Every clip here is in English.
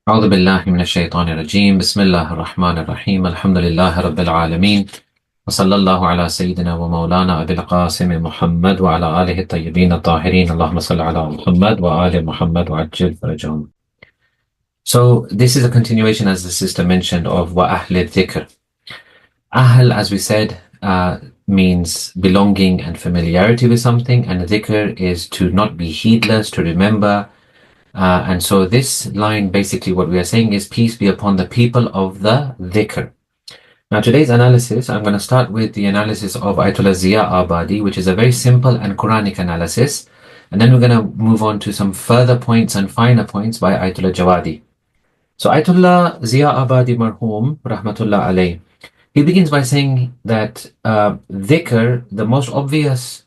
أعوذ بالله من الشيطان الرجيم بسم الله الرحمن الرحيم الحمد لله رب العالمين وصلى الله على سيدنا ومولانا أبي القاسم محمد وعلى آله الطيبين الطاهرين اللهم صل على محمد وآل محمد وعجل فرجهم. So this is a continuation, as the sister mentioned, of Ahl adh Dhikr. Ahl, as we said, means belonging and familiarity with something, and dhikr is to not be heedless, to remember. And so this line, basically what we are saying is peace be upon the people of the dhikr. Now today's analysis, I'm going to start with the analysis of Ayatollah Zia Abadi, which is a very simple and Quranic analysis. And then we're going to move on to some further points and finer points by Ayatollah Javadi. So Ayatollah Zia Abadi marhum, rahmatullah alayh, he begins by saying that dhikr, the most obvious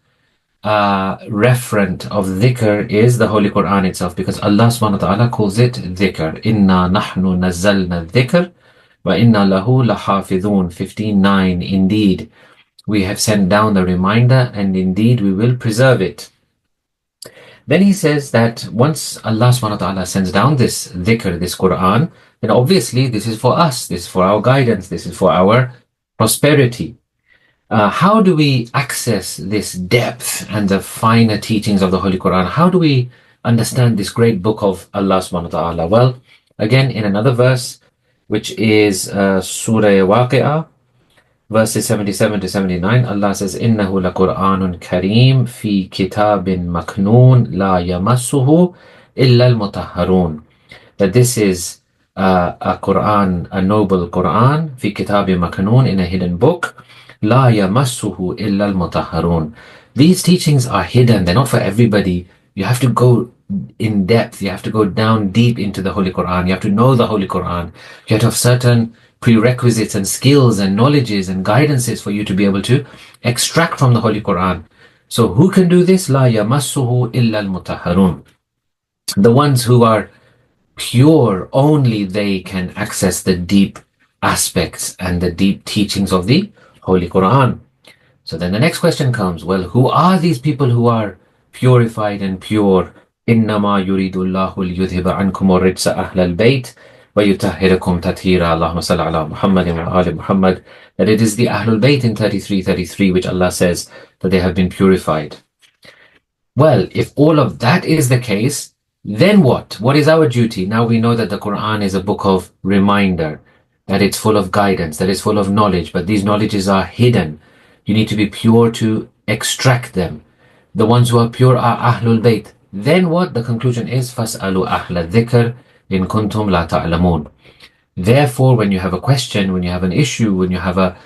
referent of dhikr is the Holy Qur'an itself, because Allah subhanahu wa ta'ala calls it dhikr. Inna nahnu nazzalna dhikr wa inna lahu lahafidhun. 15:9. Indeed, we have sent down the reminder, and indeed we will preserve it. Then he says that once Allah subhanahu wa ta'ala sends down this dhikr, this Qur'an, then obviously this is for us, this is for our guidance, this is for our prosperity. How do we access this depth and the finer teachings of the Holy Quran? How do we understand this great book of Allah subhanahu wa ta'ala? Well, again, in another verse, which is Surah Waqi'ah, verses 77 to 79, Allah says, إِنَّهُ لَقُرْآنٌ كَرِيمٌ فِي كِتَابٍ مَكْنُونٍ لَا يَمَسُّهُ إِلَّا الْمُطَهَّرُونَ. That this is a Quran, a noble Quran, فِي كِتَابٍ مَكْنُونٍ, in a hidden book, La yamassuhu illa al-mutahharun. These teachings are hidden, they're not for everybody. You have to go in depth, you have to go down deep into the Holy Quran, you have to know the Holy Quran, you have to have certain prerequisites and skills and knowledges and guidances for you to be able to extract from the Holy Quran. So who can do this? La yamassuhu illa al-mutahharun. The ones who are pure, only they can access the deep aspects and the deep teachings of the Holy Quran. So then the next question comes, well, who are these people who are purified and pure? إِنَّمَا يُرِيدُ اللَّهُ لِيُذْهِبَ عَنْكُمُ الرِّجْسَ أَهْلَ الْبَيْتِ وَيُطَهِّرَكُمْ تَطْهِيرًا. اللَّهُمَّ صَلِّ عَلَى مُحَمَّدٍ وَآلِ Muhammad. That it is the Ahlul Bayt in 33:33, which Allah says that they have been purified. Well, if all of that is the case, then what? What is our duty? Now we know that the Quran is a book of reminder, that it's full of guidance, that it's full of knowledge, but these knowledges are hidden. You need to be pure to extract them. The ones who are pure are Ahlul Bayt. Then what? The conclusion is, فَاسْأَلُوا أَهْلَ الذِّكْرِ إِن كُنْتُمْ لَا تَعْلَمُونَ. Therefore, when you have a question, when you have an issue, when you have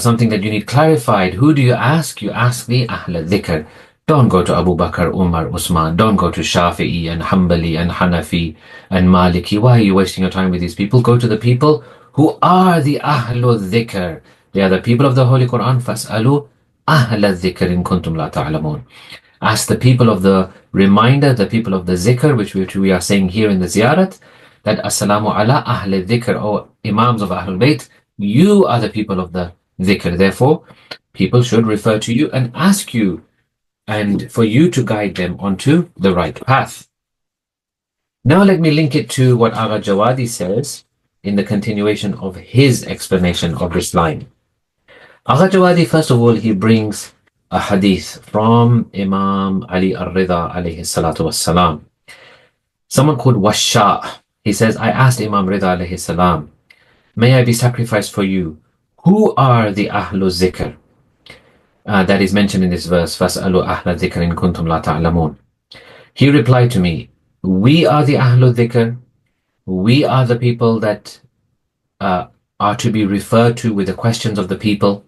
something that you need clarified, who do you ask? You ask the Ahl adh Dhikr. Don't go to Abu Bakr, Umar, Usman. Don't go to Shafi'i and Hanbali and Hanafi and Maliki. Why are you wasting your time with these people? Go to the people who are the Ahl adh Dhikr. They are the people of the Holy Quran. فَاسْأَلُوا أَهْلَ الذِّكْرِ إِن كُنْتُمْ لَا تَعْلَمُونَ. Ask the people of the reminder, the people of the zikr, which we are saying here in the ziyarat, that Assalamu ala Ahl adh Dhikr, O Imams of Ahlul Bayt, you are the people of the dhikr. Therefore, people should refer to you and ask you, and for you to guide them onto the right path. Now let me link it to what Agha Javadi says in the continuation of his explanation of this line. Agha Javadi, first of all, he brings a hadith from Imam Ali al-Ridha alayhi salatu wassalam. Someone called Washa', he says, I asked Imam Ridha alayhi salam, may I be sacrificed for you? Who are the Ahlul Zikr? That is mentioned in this verse, فَاسْأَلُوا أَهْلَ الذِّكْرِ إِن كُنْتُمْ لَا تَعْلَمُونَ. He replied to me, we are the Ahlul Dhikr, we are the people that are to be referred to with the questions of the people.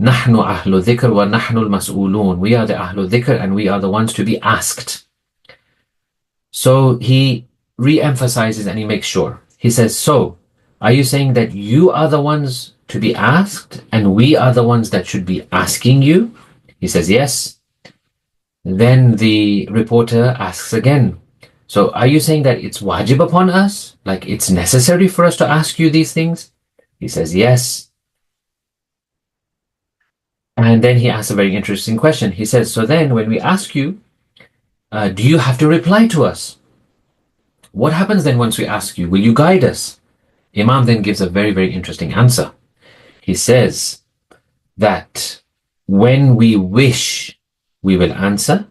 نَحْنُ أَهْلُ الذِّكْر وَنَحْنُ الْمَسْئُولُونَ. We are the Ahlul Dhikr and we are the ones to be asked. So he re-emphasizes and he makes sure. He says, so, are you saying that you are the ones to be asked and we are the ones that should be asking you? He says, yes. Then the reporter asks again, so are you saying that it's wajib upon us? Like it's necessary for us to ask you these things? He says, yes. And then he asks a very interesting question. He says, so then when we ask you, do you have to reply to us? What happens then once we ask you, will you guide us? Imam then gives a very, very interesting answer. He says that when we wish, we will answer,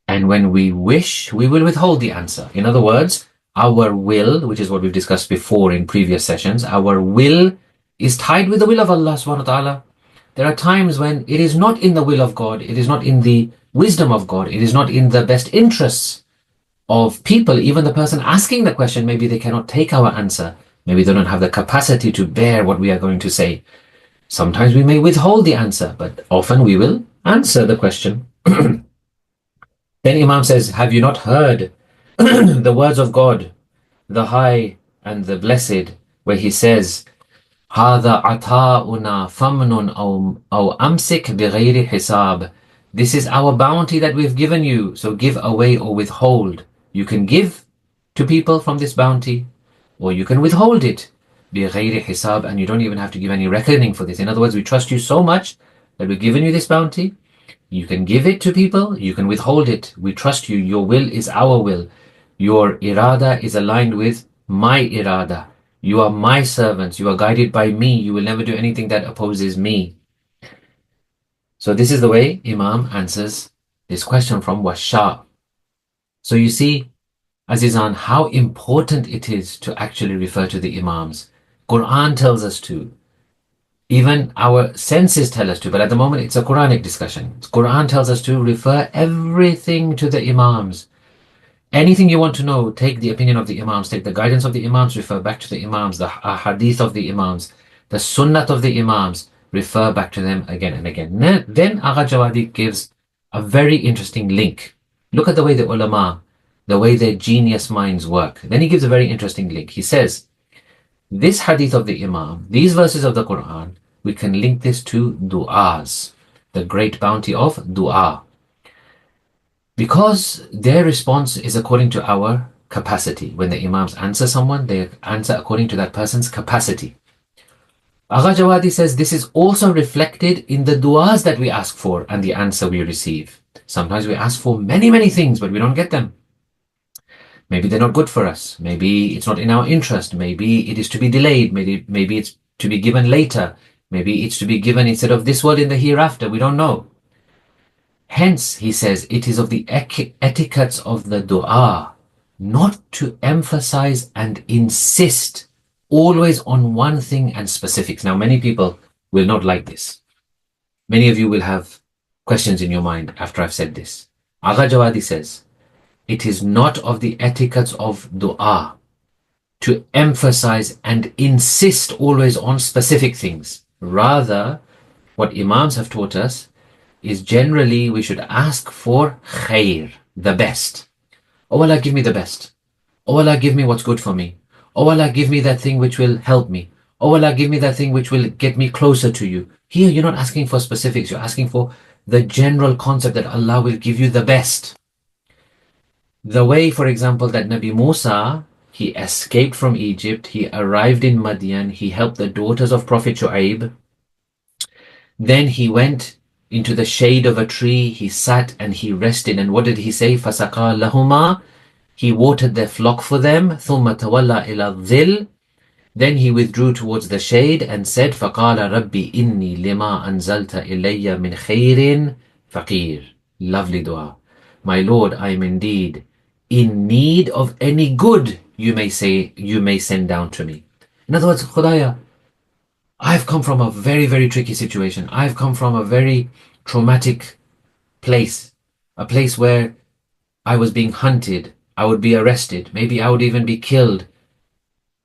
and when we wish, we will withhold the answer. In other words, our will, which is what we've discussed before in previous sessions, our will is tied with the will of Allah subhanahu wa ta'ala. There are times when it is not in the will of God, it is not in the wisdom of God, it is not in the best interests of people, even the person asking the question, maybe they cannot take our answer. Maybe they don't have the capacity to bear what we are going to say. Sometimes we may withhold the answer, but often we will answer the question. Then Imam says, have you not heard the words of God, the High and the Blessed, where he says, هذا عطاؤنا فمن أو أمسك بغير حساب. This is our bounty that we've given you, so give away or withhold. You can give to people from this bounty, or you can withhold it, بغير حساب, and you don't even have to give any reckoning for this. In other words, we trust you so much that we've given you this bounty. You can give it to people, you can withhold it. We trust you. Your will is our will. Your irada is aligned with my irada. You are my servants. You are guided by me. You will never do anything that opposes me. So this is the way Imam answers this question from Washa. So you see, Azizan, how important it is to actually refer to the Imams. Qur'an tells us to. Even our senses tell us to, but at the moment it's a Quranic discussion. Qur'an tells us to refer everything to the Imams. Anything you want to know, take the opinion of the Imams, take the guidance of the Imams, refer back to the Imams, the hadith of the Imams, the sunnat of the Imams, refer back to them again and again. Then Agha Javadi gives a very interesting link. Look at the way the ulama, the way their genius minds work. Then he gives a very interesting link. He says, this hadith of the Imam, these verses of the Qur'an, we can link this to du'as, the great bounty of du'a. Because their response is according to our capacity. When the Imams answer someone, they answer according to that person's capacity. Agha Javadi says this is also reflected in the du'as that we ask for and the answer we receive. Sometimes we ask for many, many things, but we don't get them. Maybe they're not good for us. Maybe it's not in our interest. Maybe it is to be delayed. Maybe it's to be given later. Maybe it's to be given instead of this world in the hereafter. We don't know. Hence, he says, it is of the etiquettes of the dua not to emphasize and insist always on one thing and specifics. Now, many people will not like this. Many of you will have questions in your mind after I've said this. Agha Javadi says, it is not of the etiquettes of dua to emphasize and insist always on specific things. Rather, what Imams have taught us is generally we should ask for khair, the best. Oh Allah, give me the best. Oh Allah, give me what's good for me. Oh Allah, give me that thing which will help me. Oh Allah, give me that thing which will get me closer to you. Here, you're not asking for specifics. You're asking for the general concept that Allah will give you the best. The way, for example, that Nabi Musa, he escaped from Egypt, he arrived in Madian, he helped the daughters of Prophet Shu'aib. Then he went into the shade of a tree, he sat and he rested. And what did he say? فَسَقَى لَهُمَا. He watered their flock for them. ثُمَّ تَوَلَّى إِلَى الظِّلِّ. Then he withdrew towards the shade and said, فَقَالَ رَبِّ إِنِّي لِمَا أَنزَلْتَ إِلَيَّ مِنْ خَيْرٍ فَقِيرٌ. Lovely dua. My Lord, I am indeed in need of any good you may send down to me. In other words, Khudaya, I've come from a very, very tricky situation. I've come from a very traumatic place, a place where I was being hunted, I would be arrested, maybe I would even be killed.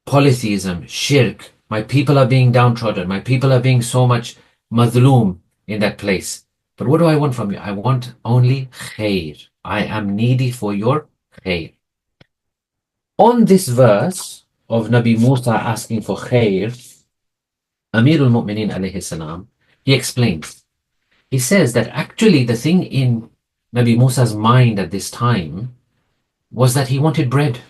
Polytheism, shirk, my people are being downtrodden, my people are being so much madhloom in that place. But what do I want from you? I want only khair. I am needy for your khair. On this verse of Nabi Musa asking for khair, Amirul Mu'mineen alayhi salam, he explains. He says that actually the thing in Nabi Musa's mind at this time was that he wanted bread.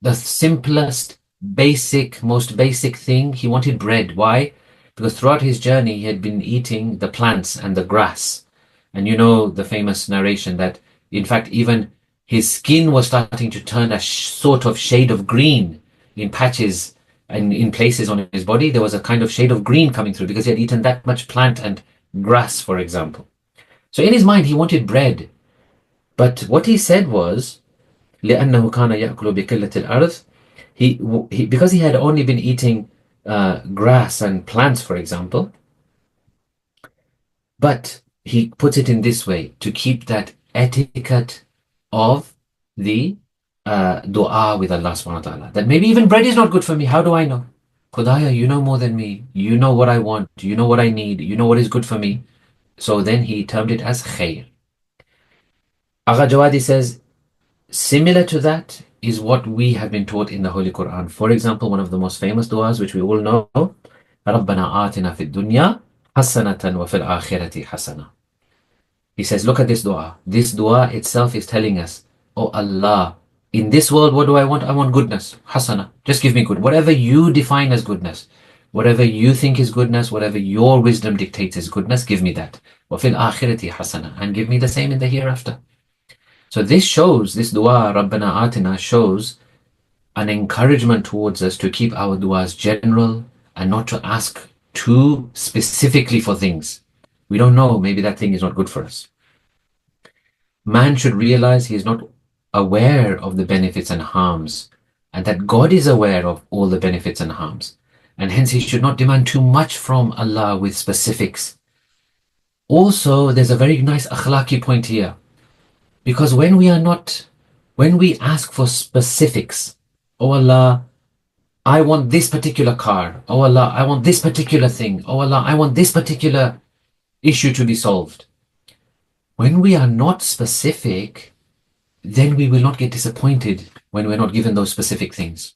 The simplest, most basic thing, he wanted bread. Why? Because throughout his journey he had been eating the plants and the grass. And you know the famous narration that in fact even His skin was starting to turn a sort of shade of green in patches and in places on his body. There was a kind of shade of green coming through because he had eaten that much plant and grass, for example. So in his mind, he wanted bread. But what he said was, لأنه كان يأكل بقلة الأرض, because he had only been eating grass and plants, for example, but he puts it in this way to keep that etiquette of the dua with Allah subhanahu wa ta'ala. That maybe even bread is not good for me. How do I know? Khudaya, you know more than me. You know what I want. You know what I need. You know what is good for me. So then he termed it as khair. Agha Jawadi says, similar to that is what we have been taught in the Holy Quran. For example, one of the most famous du'as, which we all know, رَبَّنَا آتِنَا فِي الدُّنْيَا حَسَنَةً وَفِي الْآخِرَةِ حَسَنَةً. He says, look at this dua. This dua itself is telling us, oh Allah, in this world, what do I want? I want goodness. Hasana. Just give me good. Whatever you define as goodness, whatever you think is goodness, whatever your wisdom dictates is goodness, give me that. وَفِي الْآخِرَةِ حَسَنَةً. And give me the same in the hereafter. So this shows, this dua, Rabbana Atina, shows an encouragement towards us to keep our duas general and not to ask too specifically for things. We don't know, maybe that thing is not good for us. Man should realize he is not aware of the benefits and harms, and that God is aware of all the benefits and harms. And hence he should not demand too much from Allah with specifics. Also, there's a very nice akhlaqi point here. Because when we ask for specifics, oh Allah, I want this particular car. Oh Allah, I want this particular thing. Oh Allah, I want this particular issue to be solved. When we are not specific, then we will not get disappointed when we're not given those specific things.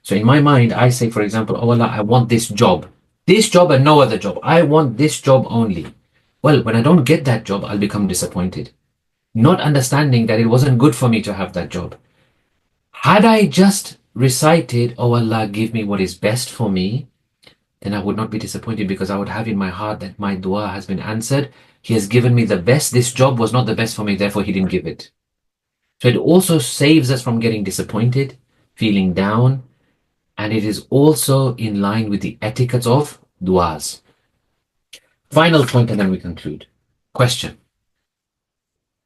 So in my mind, I say, for example, oh Allah, I want this job. This job and no other job. I want this job only. Well, when I don't get that job, I'll become disappointed. Not understanding that it wasn't good for me to have that job. Had I just recited, oh Allah, give me what is best for me, then I would not be disappointed because I would have in my heart that my dua has been answered. He has given me the best. This job was not the best for me, therefore he didn't give it. So it also saves us from getting disappointed, feeling down, and it is also in line with the etiquette of duas. Final point and then we conclude. Question.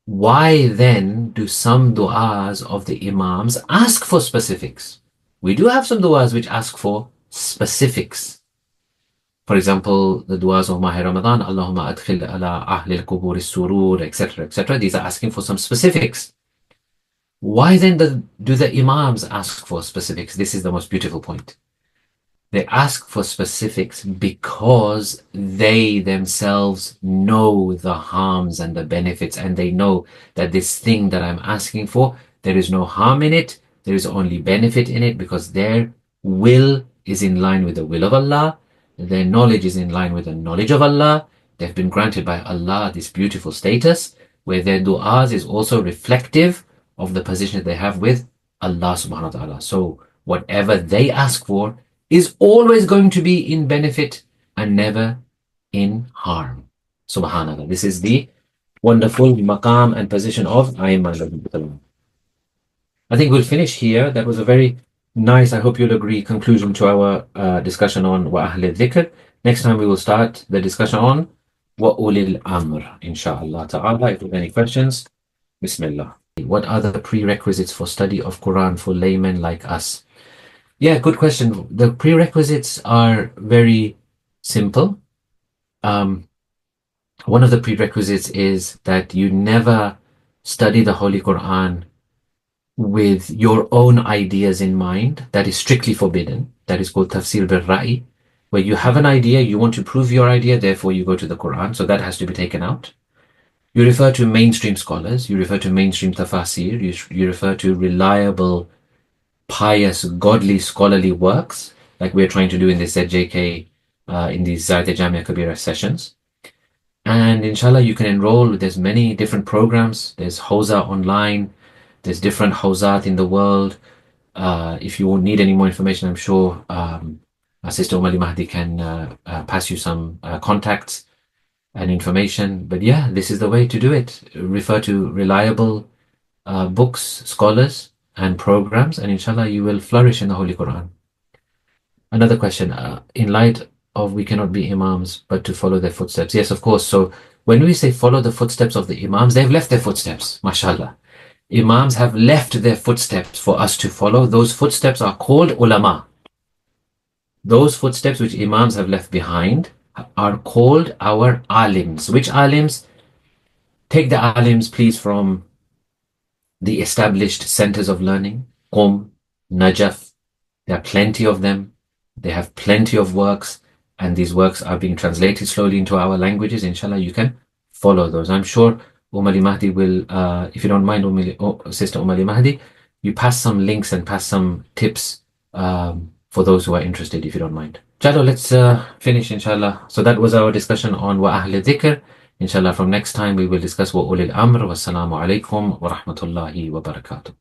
Why then do some du'as of the imams ask for specifics? We do have some du'as which ask for specifics. For example, the du'as of Mahi Ramadan, Allahumma adkhil ala ahli al-qubur as-surur, etc., etc. These are asking for some specifics. Why then do the imams ask for specifics? This is the most beautiful point. They ask for specifics because they themselves know the harms and the benefits, and they know that this thing that I'm asking for, there is no harm in it, there is only benefit in it, because their will is in line with the will of Allah, their knowledge is in line with the knowledge of Allah. They've been granted by Allah this beautiful status where their du'as is also reflective of the position that they have with Allah subhanahu wa ta'ala. So whatever they ask for is always going to be in benefit and never in harm. Subhanallah. This is the wonderful maqam and position of Aimah. I think we'll finish here. That was a very nice, I hope you'll agree, conclusion to our discussion on Ahl adh Dhikr. Next time we will start the discussion on Ulil Amr, inshallah ta'ala. If you have any questions, Bismillah. What are the prerequisites for study of Quran for laymen like us? Yeah, good question. The prerequisites are very simple. One of the prerequisites is that you never study the Holy Quran with your own ideas in mind. That is strictly forbidden. That is called Tafsir bil-Ra'i, where you have an idea, you want to prove your idea, therefore you go to the Quran. So that has to be taken out. You refer to mainstream scholars, you refer to mainstream tafsir, you refer to reliable, pious, godly, scholarly works, like we're trying to do in this ZJK, in these Jamia Kabira sessions. And inshallah, you can enroll. There's many different programs. There's Hawza online. There's different Hawzat in the world. If you need any more information, I'm sure our sister Umali Mahdi can pass you some contacts and information. But yeah, this is the way to do it. Refer to reliable books, scholars, and programs, and inshallah you will flourish in the Holy Quran. Another question, in light of we cannot be imams but to follow their footsteps. Yes, of course. So when we say follow the footsteps of the imams, they've left their footsteps, mashallah. Imams have left their footsteps for us to follow. Those footsteps are called ulama. Those footsteps which imams have left behind are called our alims. Which alims? Take the alims, please, from the established centers of learning, Qom, Najaf. There are plenty of them. They have plenty of works, and these works are being translated slowly into our languages. Inshallah, you can follow those. I'm sure Ali Mahdi will, if you don't mind, Sister Ali Mahdi, you pass some links and pass some tips for those who are interested, if you don't mind. Chalo, let's finish, inshallah. So that was our discussion on wa Ahl adh Dhikr. Inshallah, from next time we will discuss wa ulil amr. Wassalamu alaikum wa rahmatullahi wa barakatuh.